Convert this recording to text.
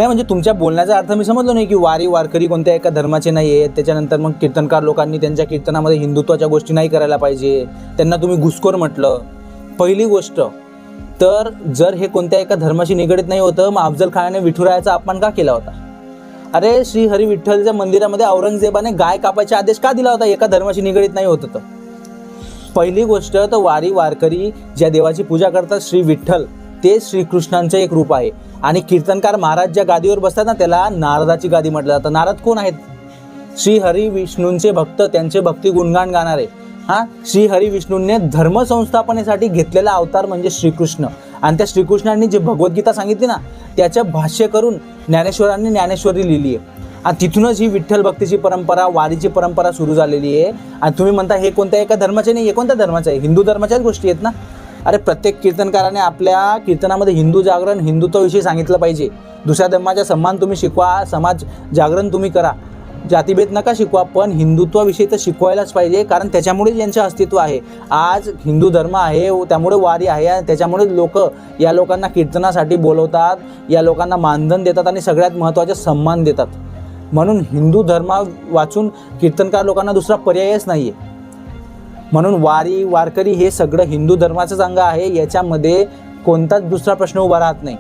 नाही म्हणजे तुमच्या बोलण्याचा अर्थ मी समजलो नाही की वारी वारकरी कोणत्या एका धर्माचे नाही आहेत, त्याच्यानंतर मग कीर्तनकार लोकांनी त्यांच्या कीर्तनामध्ये हिंदुत्वाच्या गोष्टी नाही करायला पाहिजे, त्यांना तुम्ही घुसखोर म्हटलं. पहिली गोष्ट तर जर हे कोणत्या एका धर्माशी निगडीत नाही होतं, मग अफजल खानाने विठुरायाचा अपमान का केला होता? अरे श्री हरी विठ्ठलच्या मंदिरामध्ये औरंगजेबाने गाय कापायचा आदेश का दिला होता? एका धर्माशी निगडीत नाही होतं तर. पहिली गोष्ट तर वारी वारकरी ज्या देवाची पूजा करतात श्री विठ्ठल, ते श्रीकृष्णांचं एक रूप आहे. आणि कीर्तनकार महाराज ज्या गादीवर बसतात ना, त्याला नारदाची गादी म्हटलं जातं. नारद कोण आहेत? श्री हरी विष्णूंचे भक्त, त्यांचे भक्ती गुणगान गाणारे. श्री हरी विष्णूंनी धर्म संस्थापनेसाठी घेतलेला अवतार म्हणजे श्रीकृष्ण. आणि त्या श्रीकृष्णांनी जे भगवद्गीता सांगितली ना, त्याचं भाष्य करून ज्ञानेश्वरांनी ज्ञानेश्वरी लिहिली आहे. आणि तिथूनच ही विठ्ठल भक्तीची परंपरा, वारीची परंपरा सुरू झालेली आहे. आणि तुम्ही म्हणता हे कोणत्या एका धर्माचे नाही, हे कोणत्या धर्माचे आहे? हिंदू धर्माच्याच गोष्टी आहेत ना. अरे प्रत्येक कीर्तनकाराने आपल्या कीर्तनामध्ये हिंदू जागरण, हिंदुत्वाविषयी सांगितलं पाहिजे. दुसऱ्या धर्माचा सन्मान तुम्ही शिकवा, समाज जागरण तुम्ही करा, जातीभेद नका शिकवा, पण हिंदुत्वाविषयी तर शिकवायलाच पाहिजे. कारण त्याच्यामुळे यांचं अस्तित्व आहे. आज हिंदू धर्म आहे, त्यामुळे वारी आहे, आणि त्याच्यामुळे लोक या लोकांना कीर्तनासाठी बोलवतात, या लोकांना मानधन देतात आणि सगळ्यात महत्त्वाचे सन्मान देतात. म्हणून हिंदू धर्म वाचून कीर्तनकार लोकांना दुसरा पर्यायच नाही आहे. म्हणून वारी वारकरी हे सगळं हिंदू धर्माचंच अंग आहे, याच्यामध्ये कोणताच दुसरा प्रश्न उभा राहत नाही.